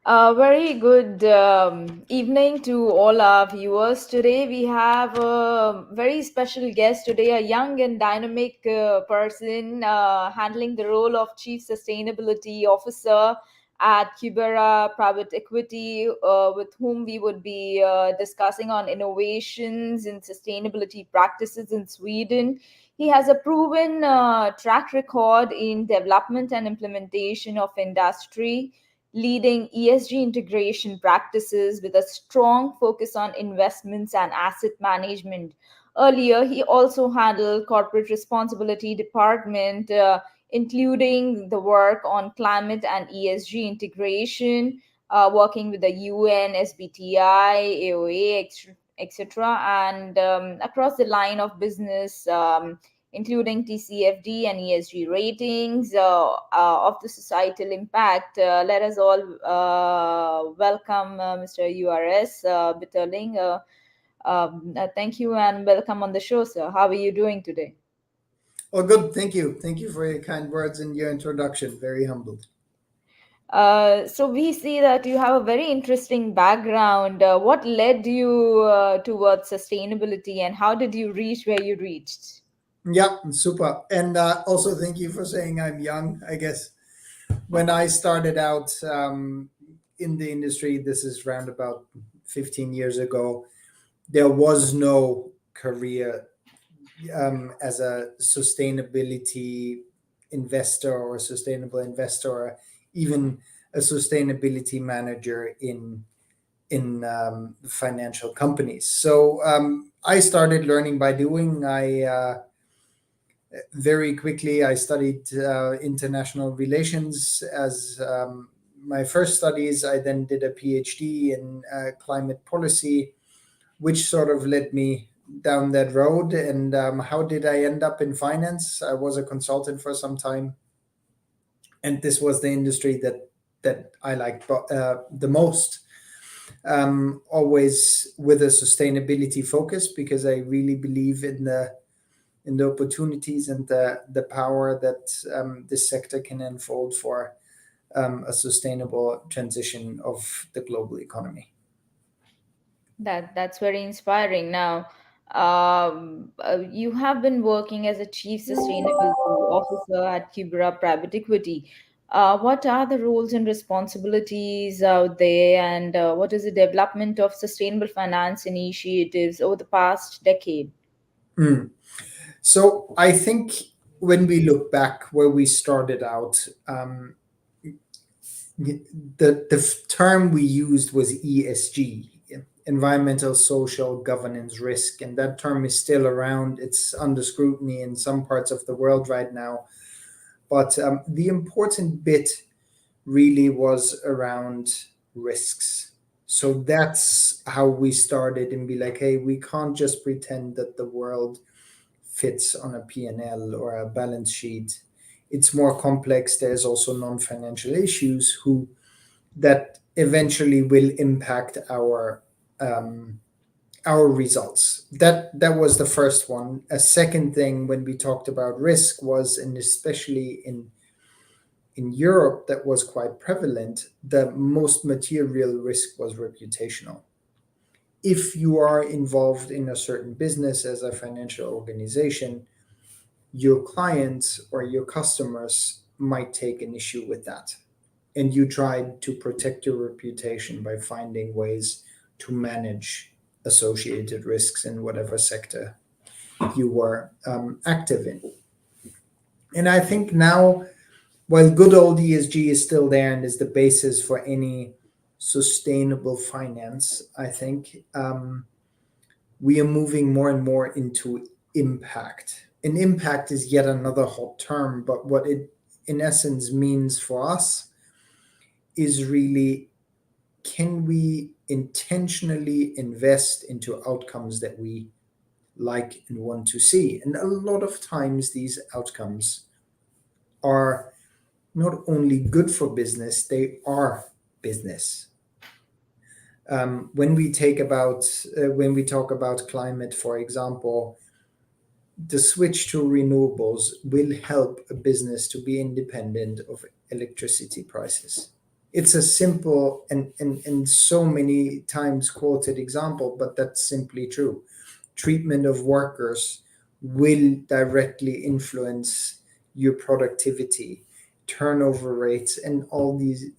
Very good evening to all our viewers. Today we have a very special guest today, a young and dynamic person handling the role of Chief Sustainability Officer at Cubera Private Equity, with whom we would be discussing on innovations in sustainability practices in Sweden. He has a proven track record in development and implementation of industry leading ESG integration practices with a strong focus on investments and asset management. Earlier, he also handled corporate responsibility department, including the work on climate and ESG integration, working with the UN, SBTi, AOA, etc., and across the line of business. Including TCFD and ESG ratings of the societal impact. Let us all welcome Mr. Urs Bitterling. Thank you and welcome on the show, sir. How are you doing today? Oh, good. Thank you. Thank you for your kind words and your introduction. Very humbled. So we see that you have a very interesting background. What led you towards sustainability, and how did you reach where you reached? Yeah, super. And also, thank you for saying I'm young. I guess when I started out in the industry, this is around about 15 years ago, there was no career as a sustainability investor or sustainable investor, or even a sustainability manager in financial companies. So I started learning by doing. I very quickly I studied international relations as my first studies. I then did a PhD in climate policy, which sort of led me down that road. And how did I end up in finance? I was a consultant for some time, and this was the industry that I liked the most. Always with a sustainability focus, because I really believe in the opportunities and the power that this sector can unfold for a sustainable transition of the global economy. That's very inspiring. Now, you have been working as a chief sustainability officer at Cubera Private Equity. What are the roles and responsibilities out there, and what is the development of sustainable finance initiatives over the past decade? Mm. So I think when we look back where we started out, the term we used was ESG, environmental, social, governance, risk, and that term is still around. It's under scrutiny in some parts of the world right now. But the important bit really was around risks. So that's how we started and be like, hey, we can't just pretend that the world fits on a P&L or a balance sheet. It's more complex. There's also non-financial issues who that eventually will impact our results. That was the first one. A second thing when we talked about risk was, and especially in Europe, that was quite prevalent. The most material risk was reputational. If you are involved in a certain business as a financial organization, your clients or your customers might take an issue with that. And you try to protect your reputation by finding ways to manage associated risks in whatever sector you were active in. And I think now, while good old ESG is still there and is the basis for any sustainable finance, I think we are moving more and more into impact. And impact is yet another hot term, but what it in essence means for us is really, can we intentionally invest into outcomes that we like and want to see? And a lot of times these outcomes are not only good for business, they are business. When we talk about climate, for example, the switch to renewables will help a business to be independent of electricity prices. It's a simple and so many times quoted example, but that's simply true. Treatment of workers will directly influence your productivity, turnover rates, and all these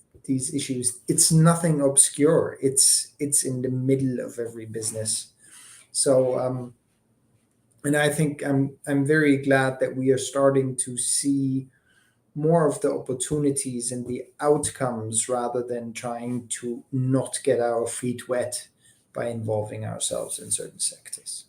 issues. It's nothing obscure. It's in the middle of every business. So and I think I'm very glad that we are starting to see more of the opportunities and the outcomes rather than trying to not get our feet wet by involving ourselves in certain sectors.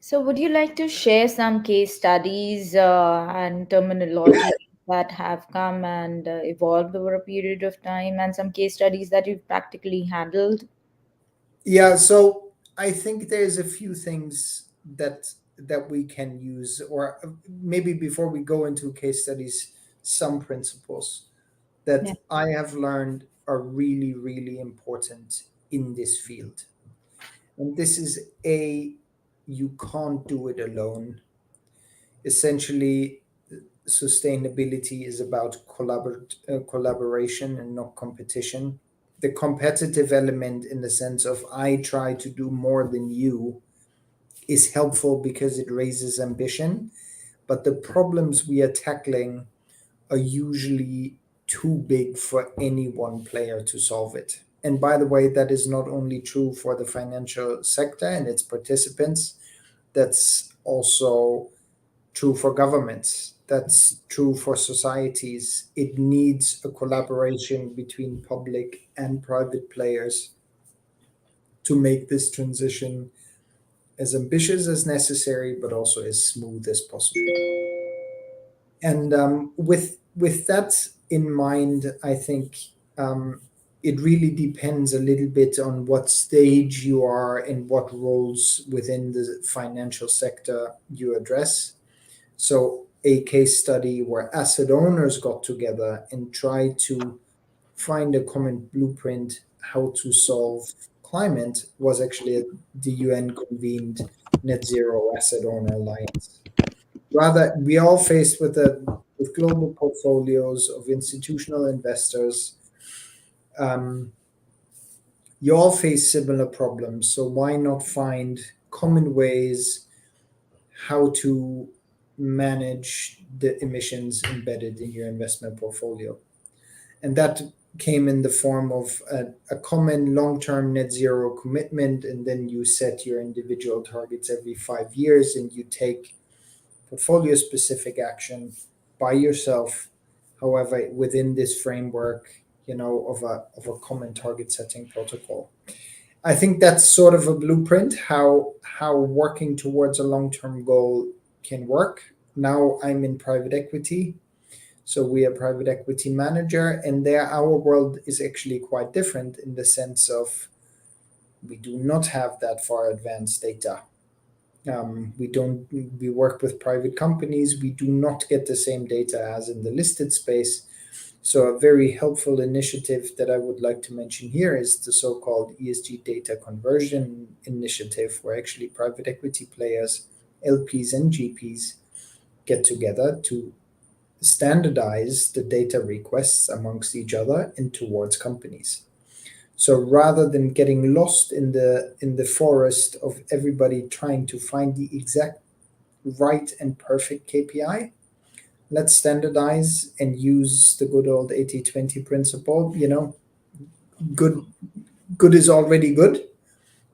So, would you like to share some case studies and terminology that have come and evolved over a period of time, and some case studies that you've practically handled? Yeah, so I think there's a few things that we can use, or maybe before we go into case studies, some principles that Yeah. I have learned are really, really important in this field. And this is you can't do it alone. Essentially, sustainability is about collaboration and not competition. The competitive element, in the sense of I try to do more than you, is helpful because it raises ambition. But the problems we are tackling are usually too big for any one player to solve it. And by the way, that is not only true for the financial sector and its participants, that's also true for governments. That's true for societies. It needs a collaboration between public and private players to make this transition as ambitious as necessary, but also as smooth as possible. And with that in mind, I think it really depends a little bit on what stage you are and what roles within the financial sector you address. So, a case study where asset owners got together and tried to find a common blueprint how to solve climate was actually the UN convened Net Zero Asset Owner Alliance. Rather, we all faced with global portfolios of institutional investors. Um, you all face similar problems, so why not find common ways how to manage the emissions embedded in your investment portfolio? And that came in the form of a common long-term net zero commitment, and then you set your individual targets every 5 years, and you take portfolio specific action by yourself, however within this framework, of a common target setting protocol. I think that's sort of a blueprint how working towards a long-term goal can work. Now I'm in private equity, so we are private equity manager, and there our world is actually quite different in the sense of we do not have that far advanced data. We don't. We work with private companies. We do not get the same data as in the listed space. So a very helpful initiative that I would like to mention here is the so-called ESG data conversion initiative, where actually private equity players, LPs and GPs, get together to standardize the data requests amongst each other and towards companies. So rather than getting lost in the forest of everybody trying to find the exact right and perfect KPI, let's standardize and use the good old 80/20 principle. Good good is already good.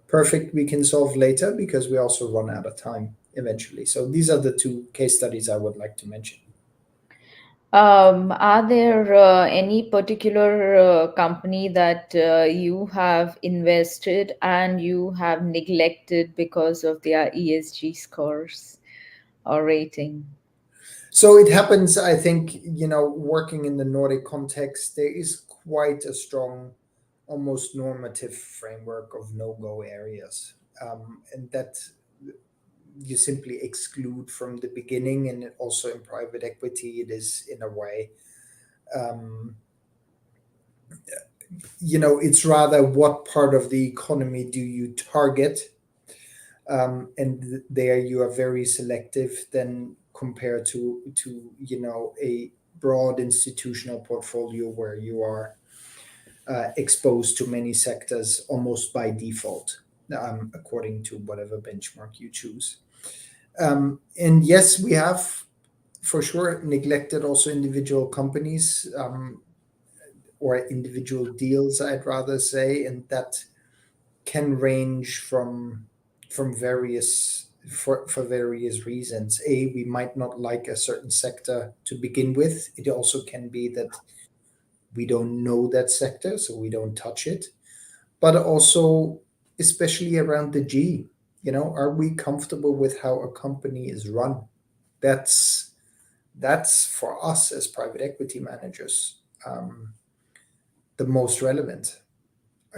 Perfect we can solve later because we also run out of time eventually. So these are the two case studies I would like to mention. Are there any particular company that you have invested and you have neglected because of their ESG scores or rating? So it happens, I think, working in the Nordic context, there is quite a strong, almost normative framework of no go areas. And that you simply exclude from the beginning. And also in private equity, it is in a way. Um, it's rather what part of the economy do you target? And there you are very selective then compared to a broad institutional portfolio where you are exposed to many sectors almost by default, according to whatever benchmark you choose. And yes, we have for sure neglected also individual companies, or individual deals, I'd rather say, and that can range from various for various reasons. We might not like a certain sector to begin with. It also can be that we don't know that sector, so we don't touch it. But also, especially around the G, are we comfortable with how a company is run? That's for us as private equity managers, the most relevant.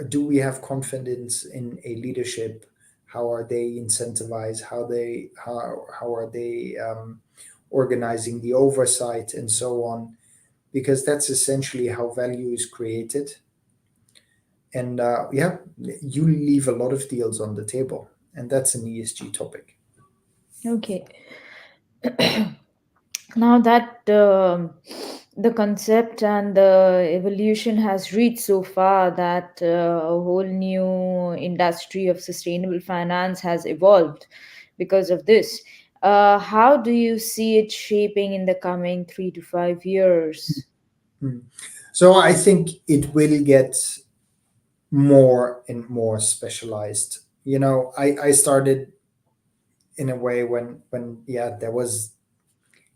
Do we have confidence in a leadership? How are they incentivized? How are they organizing the oversight and so on? Because that's essentially how value is created. And yeah, you leave a lot of deals on the table, and that's an ESG topic. Okay. Now that the concept and the evolution has reached so far that a whole new industry of sustainable finance has evolved because of this, how do you see it shaping in the coming 3 to 5 years? Hmm. So I think it will get more and more specialized. I started in a way when yeah, there was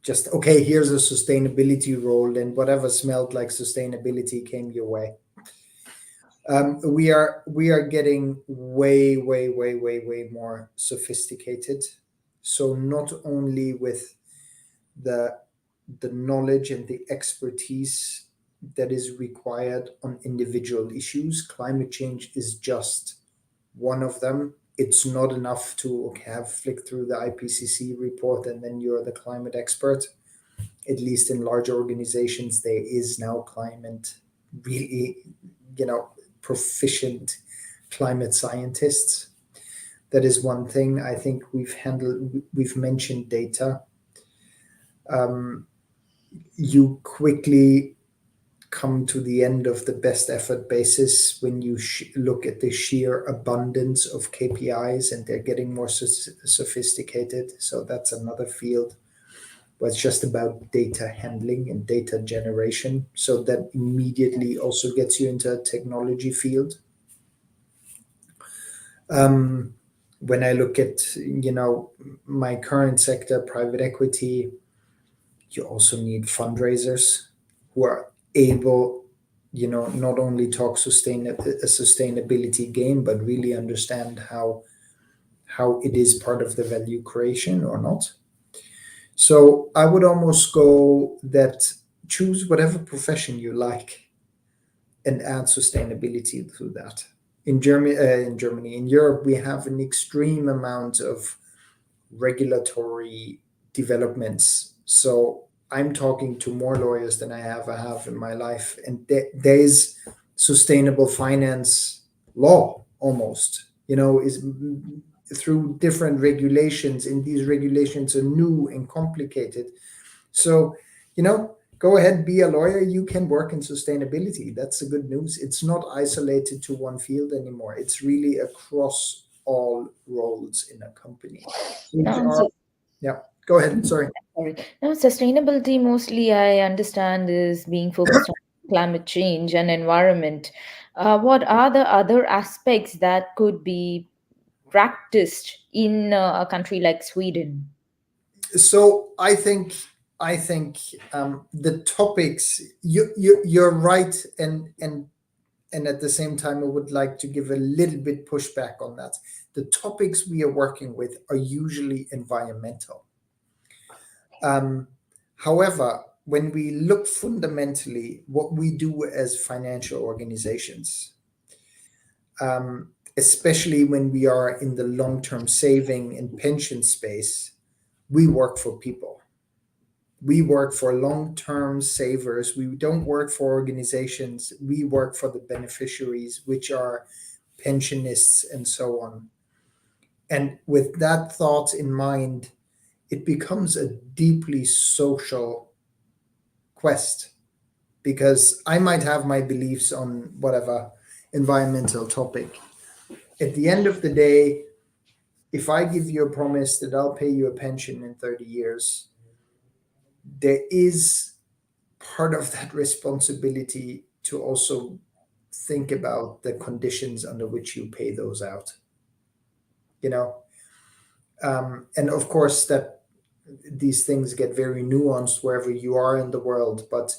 just, okay, here's a sustainability role, and whatever smelled like sustainability came your way. We are getting way, way, way, way, way more sophisticated. So not only with the the knowledge and the expertise that is required on individual issues. Climate change is just one of them. It's not enough to, okay, have flicked through the IPCC report and then you're the climate expert. At least in large organizations, there is now climate really, you know, proficient climate scientists. That is one thing. I think we've mentioned data. Um, you quickly come to the end of the best effort basis when you look at the sheer abundance of KPIs, and they're getting more sophisticated. So that's another field where it's just about data handling and data generation. So that immediately also gets you into a technology field. Um, when I look at, my current sector, private equity, you also need fundraisers who are able, not only talk a sustainability game, but really understand how it is part of the value creation or not. So I would almost go that choose whatever profession you like and add sustainability to that. In Europe, we have an extreme amount of regulatory developments. So I'm talking to more lawyers than I ever have in my life, and there's sustainable finance law almost. Is through different regulations, and these regulations are new and complicated. So, go ahead, be a lawyer. You can work in sustainability. That's the good news. It's not isolated to one field anymore. It's really across all roles in a company. Now, HR, yeah. Go ahead. Sorry. sorry. Now, sustainability mostly I understand is being focused on climate change and environment. What are the other aspects that could be practiced in a country like Sweden? So I think the topics you're right, and at the same time, I would like to give a little bit pushback on that. The topics we are working with are usually environmental. Um, However, when we look fundamentally what we do as financial organizations, especially when we are in the long-term saving and pension space, we work for people. We work for long-term savers. We don't work for organizations. We work for the beneficiaries, which are pensionists and so on. And with that thought in mind, it becomes a deeply social quest. because I might have my beliefs on whatever environmental topic. At the end of the day, if I give you a promise that I'll pay you a pension in 30 years, there is part of that responsibility to also think about the conditions under which you pay those out, you know? And of course, that these things get very nuanced wherever you are in the world, but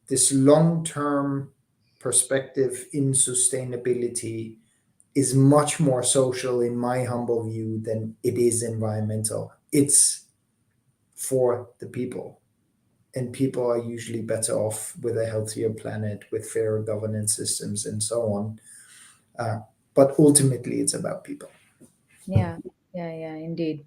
this long term perspective in sustainability is much more social, in my humble view, than it is environmental. It's for the people. And people are usually better off with a healthier planet, with fairer governance systems, and so on. Uh, but ultimately, it's about people. Yeah, yeah, indeed.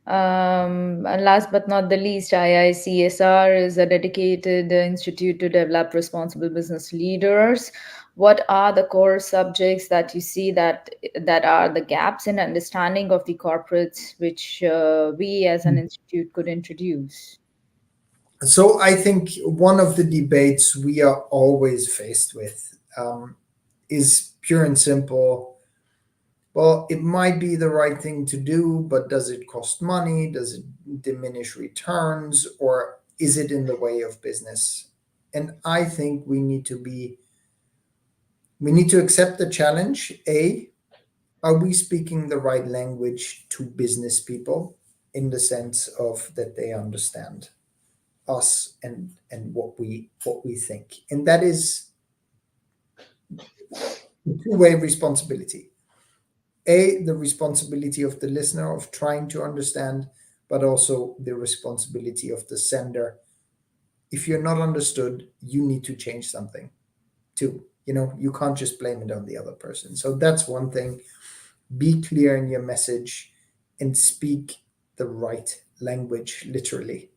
And last but not the least, IICSR is a dedicated institute to develop responsible business leaders. What are the core subjects that you see that are the gaps in understanding of the corporates, which we as an institute could introduce? So I think one of the debates we are always faced with is pure and simple. Well, it might be the right thing to do, but does it cost money? Does it diminish returns? Or is it in the way of business? And I think we need to accept the challenge. Are we speaking the right language to business people in the sense of that they understand us and what we think? And that is a two-way responsibility. The responsibility of the listener of trying to understand, but also the responsibility of the sender. If you're not understood, you need to change something too. You can't just blame it on the other person. So that's one thing. Be clear in your message and speak the right language, literally.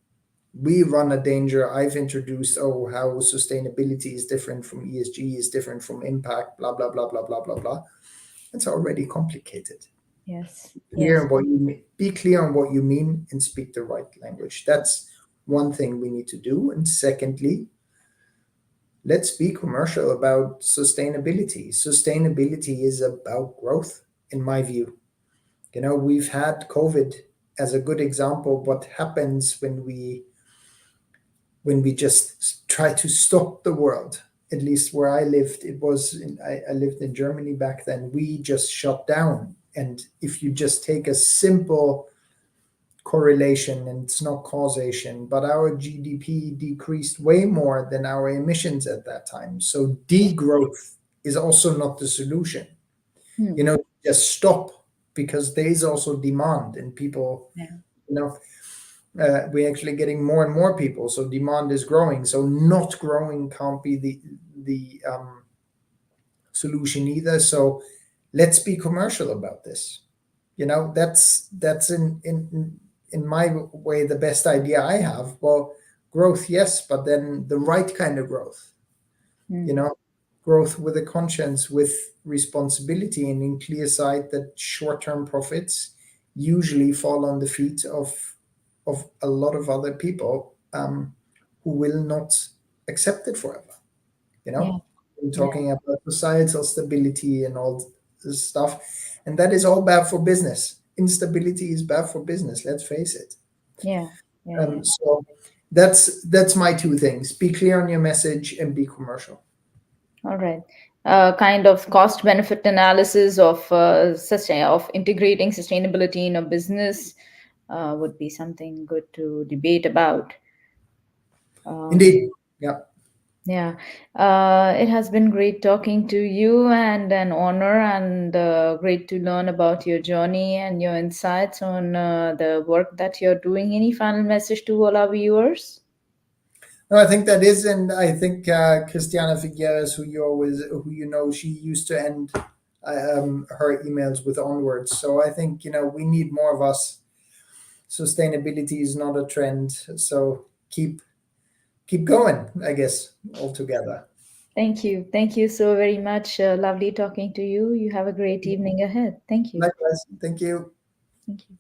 We run a danger. I've introduced, how sustainability is different from ESG, is different from impact, blah, blah, blah, blah, blah, blah, blah. It's already complicated. Yes, Clear yes, on what you mean. Be clear on what you mean and speak the right language. That's one thing we need to do. And secondly, let's be commercial about sustainability. Sustainability is about growth, in my view. We've had COVID as a good example. What happens when we just try to stop the world? At least where I lived, I lived in Germany back then. We just shut down. And if you just take a simple correlation, and it's not causation, but our GDP decreased way more than our emissions at that time. So degrowth is also not the solution. hmm. Just stop, because there is also demand, and people, Yeah, you know, we're actually getting more and more people, so demand is growing. So not growing can't be the solution either. So let's be commercial about this. That's in my way the best idea I have. Well, growth, yes, but then the right kind of growth. You hmm. know, growth with a conscience, with responsibility, and in clear sight that short-term profits usually fall on the feet of a lot of other people who will not accept it forever. You Yeah, know, we're yeah, talking about societal stability and all this stuff, and that is all bad for business. Instability is bad for business. Let's face it. yeah, yeah. So that's my two things: be clear on your message and be commercial. All right. Kind of cost benefit analysis of of integrating sustainability in a business would be something good to debate about. Um, Indeed. Yeah. yeah, it has been great talking to you and an honor and great to learn about your journey and your insights on the work that you're doing. Any final message to all our viewers? No, I think that is, and I think Christiana Figueres, who she used to end her emails with onwards. So I think we need more of us. Sustainability is not a trend, so keep going, I guess, altogether. Thank you. Thank you so very much. Lovely talking to you. You have a great evening ahead. Thank you. Likewise, thank you. Thank you.